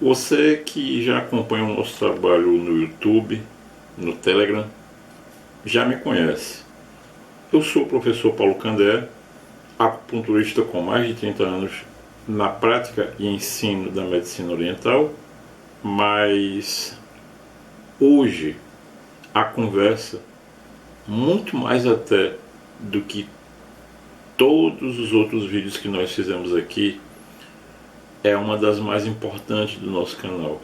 Você que já acompanha o nosso trabalho no YouTube, no Telegram, já me conhece. Eu sou o professor Paulo Candé, acupunturista com mais de 30 anos na prática e ensino da medicina oriental, mas hoje a conversa, muito mais até do que todos os outros vídeos que nós fizemos aqui, é uma das mais importantes do nosso canal.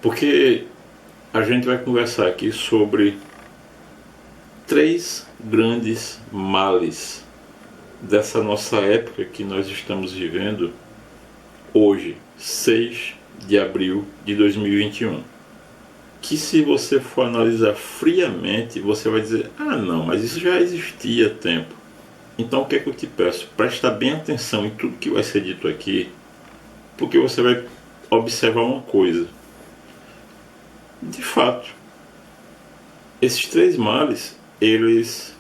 Porque a gente vai conversar aqui sobre três grandes males dessa nossa época que nós estamos vivendo hoje, 6 de abril de 2021. Que se você for analisar friamente, você vai dizer: ah não, mas isso já existia há tempo. Então o que é que eu te peço? Presta bem atenção em tudo que vai ser dito aqui, porque você vai observar uma coisa. De fato, esses três males, eles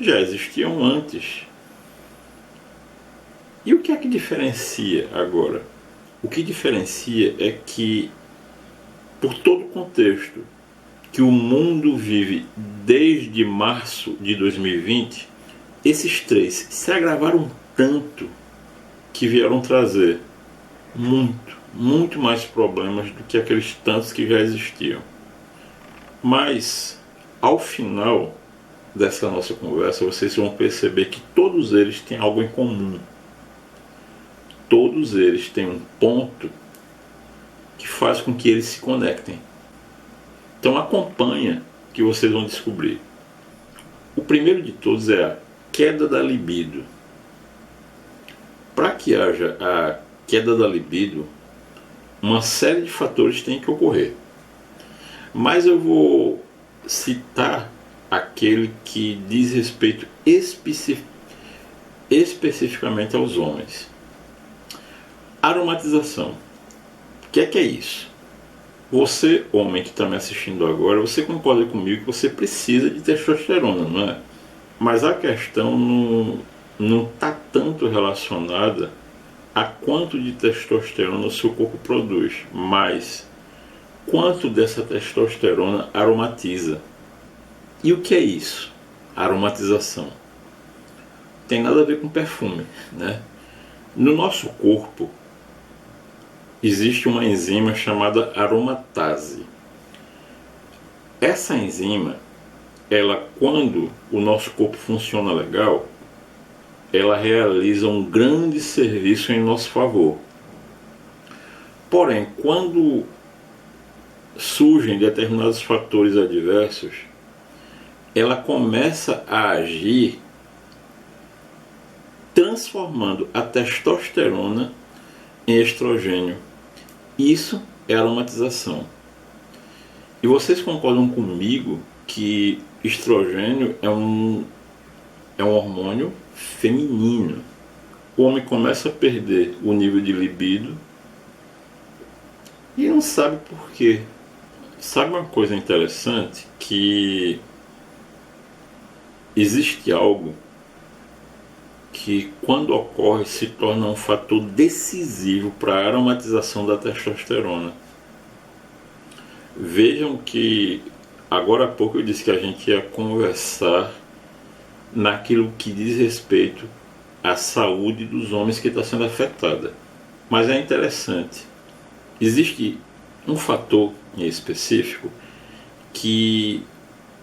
já existiam antes. E o que é que diferencia agora? O que diferencia é que, por todo o contexto que o mundo vive desde março de 2020, esses três se agravaram tanto que vieram trazer muito mais problemas do que aqueles tantos que já existiam. Mas, ao final dessa nossa conversa, vocês vão perceber que todos eles têm algo em comum. Todos eles têm um ponto que faz com que eles se conectem. Então acompanha que vocês vão descobrir. O primeiro de todos é a queda da libido. Para que haja a queda da libido, uma série de fatores tem que ocorrer. Mas eu vou citar aquele que diz respeito especificamente aos homens. Aromatização. O que é isso? Você, homem que está me assistindo agora, você concorda comigo que você precisa de testosterona, não é? Mas a questão não está tanto relacionada a quanto de testosterona o seu corpo produz, mas quanto dessa testosterona aromatiza. E o que é isso? Aromatização. Tem nada a ver com perfume, né? No nosso corpo existe uma enzima chamada aromatase. Essa enzima, ela, quando o nosso corpo funciona legal, ela realiza um grande serviço em nosso favor. Porém, quando surgem determinados fatores adversos, ela começa a agir transformando a testosterona em estrogênio. Isso é aromatização. E vocês concordam comigo que estrogênio é um hormônio feminino. O homem começa a perder o nível de libido e não sabe por quê. Sabe uma coisa interessante? Que existe algo que, quando ocorre, se torna um fator decisivo para a aromatização da testosterona. Vejam que agora há pouco eu disse que a gente ia conversar naquilo que diz respeito à saúde dos homens que está sendo afetada. Mas é interessante, existe um fator em específico que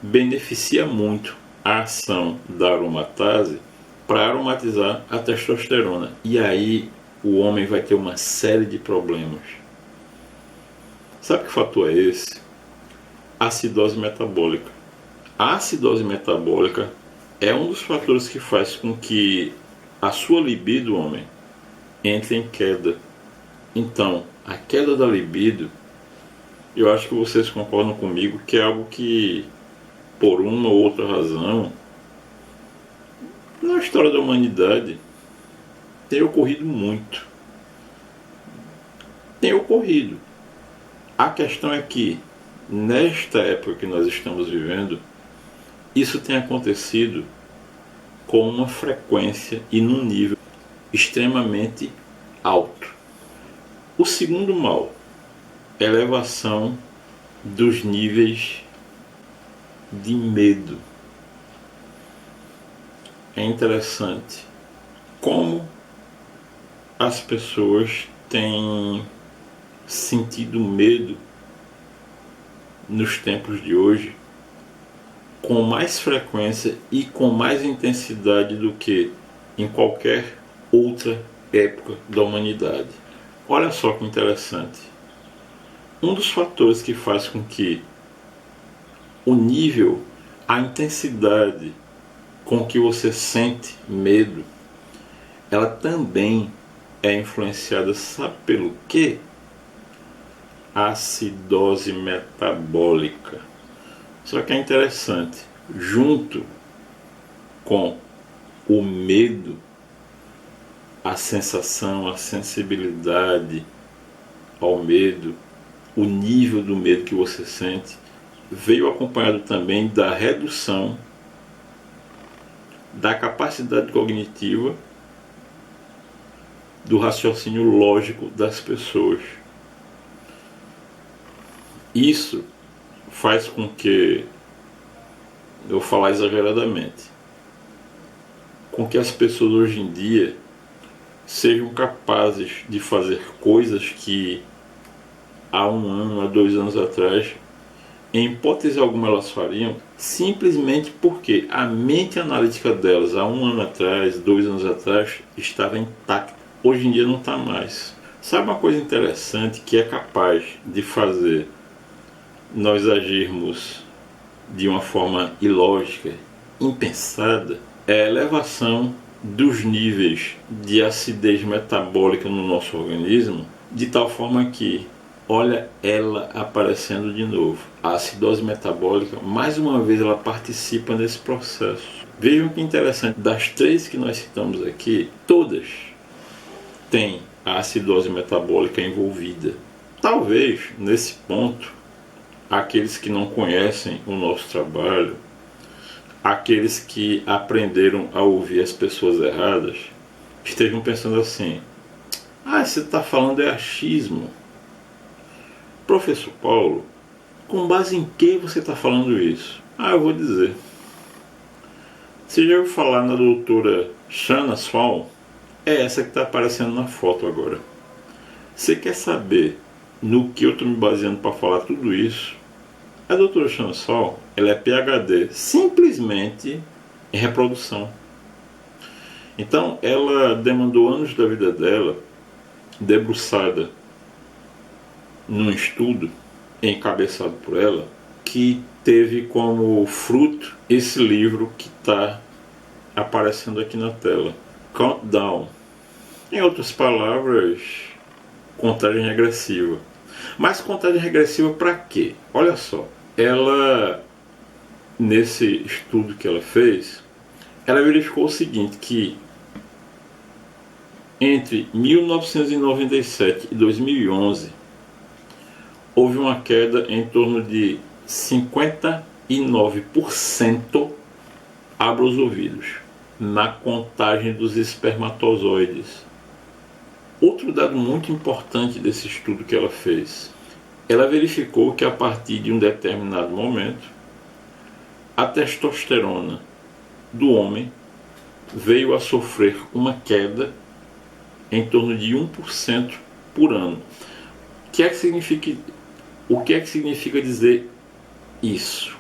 beneficia muito a ação da aromatase para aromatizar a testosterona. E aí o homem vai ter uma série de problemas. Sabe que fator é esse? Acidose metabólica. A acidose metabólica é um dos fatores que faz com que a sua libido, homem, entre em queda. Então, a queda da libido, eu acho que vocês concordam comigo que é algo que, por uma ou outra razão, na história da humanidade, tem ocorrido muito. Tem ocorrido. A questão é que, nesta época que nós estamos vivendo, isso tem acontecido com uma frequência e num nível extremamente alto. O segundo mal elevação dos níveis de medo. É interessante como as pessoas têm sentido medo nos tempos de hoje com mais frequência e com mais intensidade do que em qualquer outra época da humanidade. Olha só que interessante. Um dos fatores que faz com que o nível, a intensidade com que você sente medo, ela também é influenciada, sabe pelo quê? A acidose metabólica. Só que é interessante, junto com o medo, a sensação, a sensibilidade ao medo, o nível do medo que você sente, veio acompanhado também da redução da capacidade cognitiva, do raciocínio lógico das pessoas. Isso faz com que, eu vou falar exageradamente, com que as pessoas hoje em dia sejam capazes de fazer coisas que há 1 ano, há 2 anos atrás, em hipótese alguma elas fariam, simplesmente porque a mente analítica delas há 1 ano atrás, 2 anos atrás, estava intacta. Hoje em dia não está mais. Sabe uma coisa interessante que é capaz de fazer nós agirmos de uma forma ilógica, impensada? É a elevação dos níveis de acidez metabólica no nosso organismo, de tal forma que, olha ela aparecendo de novo. A acidose metabólica, mais uma vez, ela participa desse processo. Vejam que interessante, das 3 que nós citamos aqui, todas têm a acidose metabólica envolvida. Talvez, nesse ponto, aqueles que não conhecem o nosso trabalho, aqueles que aprenderam a ouvir as pessoas erradas, estejam pensando assim: ah, você está falando é achismo. Professor Paulo, com base em que você está falando isso? Ah, eu vou dizer. Você já ouviu falar na doutora Shanna Swan? É essa que está aparecendo na foto agora. Você quer saber no que eu estou me baseando para falar tudo isso? A doutora Shanna Swan, ela é PhD simplesmente em reprodução. Então, ela demandou anos da vida dela debruçada num estudo encabeçado por ela, que teve como fruto esse livro que está aparecendo aqui na tela, Countdown. Em outras palavras, contagem regressiva. Mas contagem regressiva para quê? Olha só, ela, nesse estudo que ela fez, ela verificou o seguinte, que entre 1997 e 2011 houve uma queda em torno de 59%, abra os ouvidos, na contagem dos espermatozoides. Outro dado muito importante desse estudo que ela fez, ela verificou que a partir de um determinado momento, a testosterona do homem veio a sofrer uma queda em torno de 1% por ano. O que é que significa dizer isso?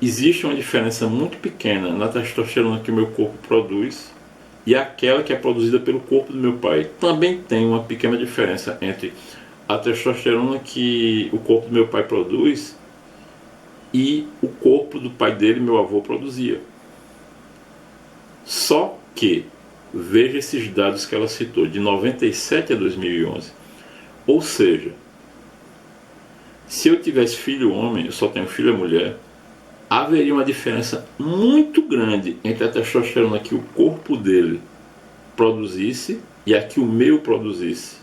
Existe uma diferença muito pequena na testosterona que o meu corpo produz e aquela que é produzida pelo corpo do meu pai. Também tem uma pequena diferença entre a testosterona que o corpo do meu pai produz e o corpo do pai dele, meu avô, produzia. Só que, veja esses dados que ela citou, de 97 a 2011. Ou seja, se eu tivesse filho homem, eu só tenho filha mulher, haveria uma diferença muito grande entre a testosterona que o corpo dele produzisse e a que o meu produzisse.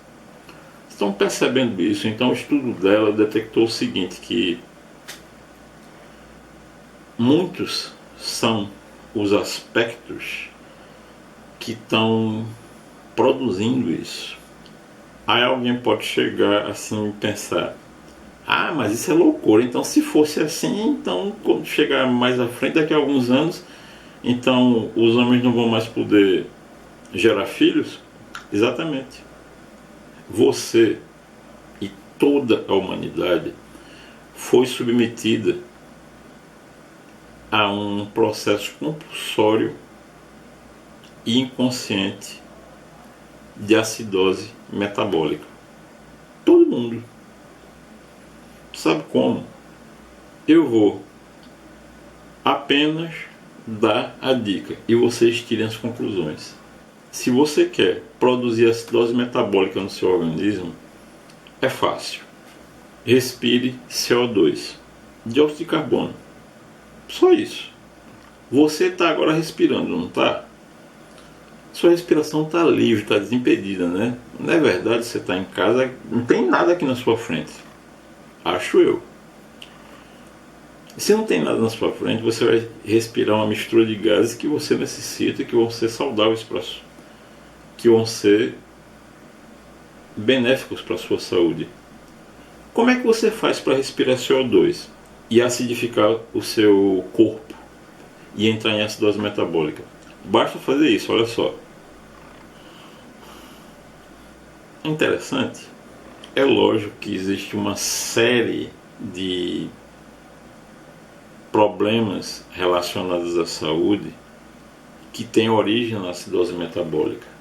Estão percebendo isso? Então o estudo dela detectou o seguinte, que muitos são os aspectos que estão produzindo isso. Aí alguém pode chegar assim e pensar: ah, mas isso é loucura. Então, se fosse assim, então quando chegar mais à frente, daqui a alguns anos, então os homens não vão mais poder gerar filhos? Exatamente. Você e toda a humanidade foi submetida a um processo compulsório e inconsciente de acidose metabólica. Todo mundo. Sabe como? Eu vou apenas dar a dica e vocês tirem as conclusões. Se você quer produzir acidose metabólica no seu organismo, é fácil. Respire CO2, dióxido de carbono. Só isso. Você está agora respirando, não está? Sua respiração está livre, está desimpedida, né? Não é verdade, você está em casa, não tem nada aqui na sua frente. Acho eu. Se não tem nada na sua frente, você vai respirar uma mistura de gases que você necessita, que vão ser saudáveis para que vão ser benéficos para a sua saúde. Como é que você faz para respirar CO2 e acidificar o seu corpo e entrar em acidose metabólica? Basta fazer isso, olha só. É interessante. É lógico que existe uma série de problemas relacionados à saúde que tem origem na acidose metabólica.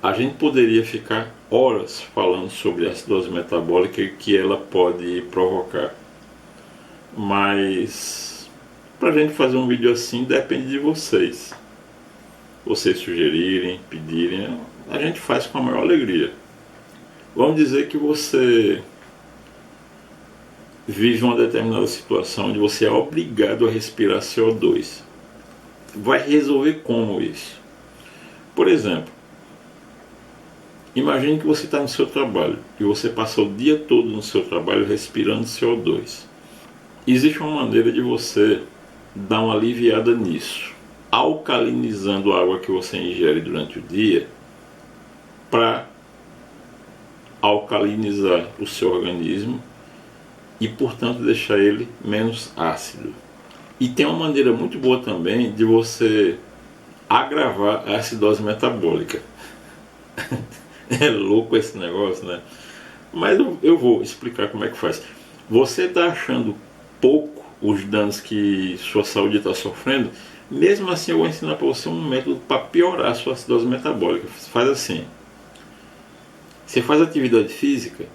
A gente poderia ficar horas falando sobre a acidose metabólica e o que ela pode provocar, mas para a gente fazer um vídeo assim depende de vocês. Vocês sugerirem, pedirem, a gente faz com a maior alegria. Vamos dizer que você vive uma determinada situação onde você é obrigado a respirar CO2. Vai resolver como isso? Por exemplo, imagine que você está no seu trabalho e você passa o dia todo no seu trabalho respirando CO2. Existe uma maneira de você dar uma aliviada nisso, alcalinizando a água que você ingere durante o dia para alcalinizar o seu organismo e, portanto, deixar ele menos ácido. E tem uma maneira muito boa também de você agravar a acidose metabólica. É louco esse negócio, né? Mas eu vou explicar como é que faz. Você está achando pouco os danos que sua saúde está sofrendo? Mesmo assim, eu vou ensinar para você um método para piorar a sua acidose metabólica. Faz assim. Você faz atividade física?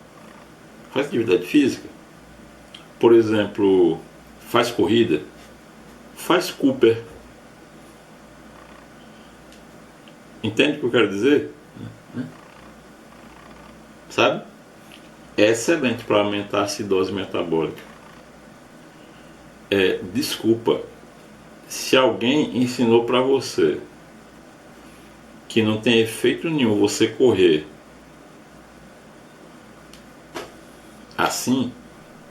Faz atividade física? Por exemplo, faz corrida? Faz Cooper. Entende o que eu quero dizer? Sabe? É excelente para aumentar a acidose metabólica. Desculpa, se alguém ensinou para você que não tem efeito nenhum você correr assim,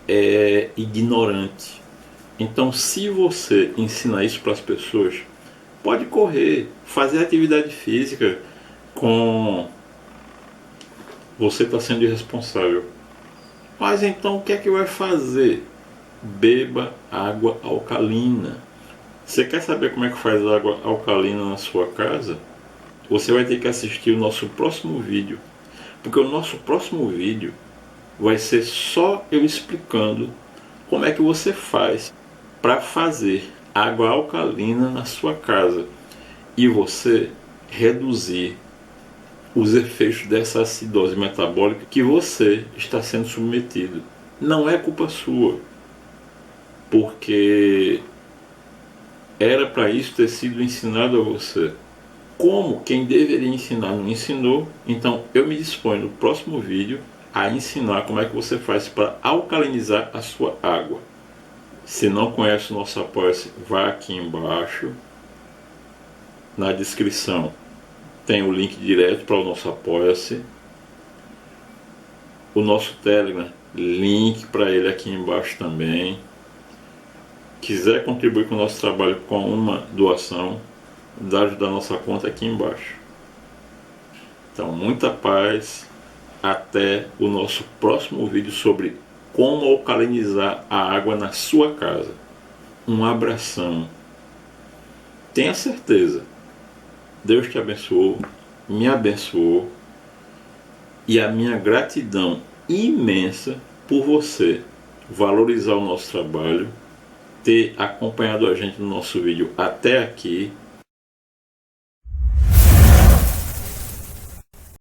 é ignorante. Então, se você ensinar isso para as pessoas, pode correr, fazer atividade física com você está sendo irresponsável. Mas então o que é que vai fazer? Beba água alcalina. Você quer saber como é que faz água alcalina na sua casa? Você vai ter que assistir o nosso próximo vídeo, porque o nosso próximo vídeo vai ser só eu explicando como é que você faz para fazer água alcalina na sua casa e você reduzir os efeitos dessa acidose metabólica que você está sendo submetido. Não é culpa sua, porque era para isso ter sido ensinado a você. Como quem deveria ensinar não ensinou, então eu me disponho no próximo vídeo a ensinar como é que você faz para alcalinizar a sua água. Se não conhece o nosso Apoia-se, vá aqui embaixo na descrição. Tem o link direto para o nosso Apoia-se. O nosso Telegram, link para ele aqui embaixo também. Quiser contribuir com o nosso trabalho com uma doação, dados da nossa conta aqui embaixo. Então, muita paz até o nosso próximo vídeo sobre como alcalinizar a água na sua casa. Um abração. Tenha certeza, Deus te abençoou, me abençoou, e a minha gratidão imensa por você valorizar o nosso trabalho, ter acompanhado a gente no nosso vídeo até aqui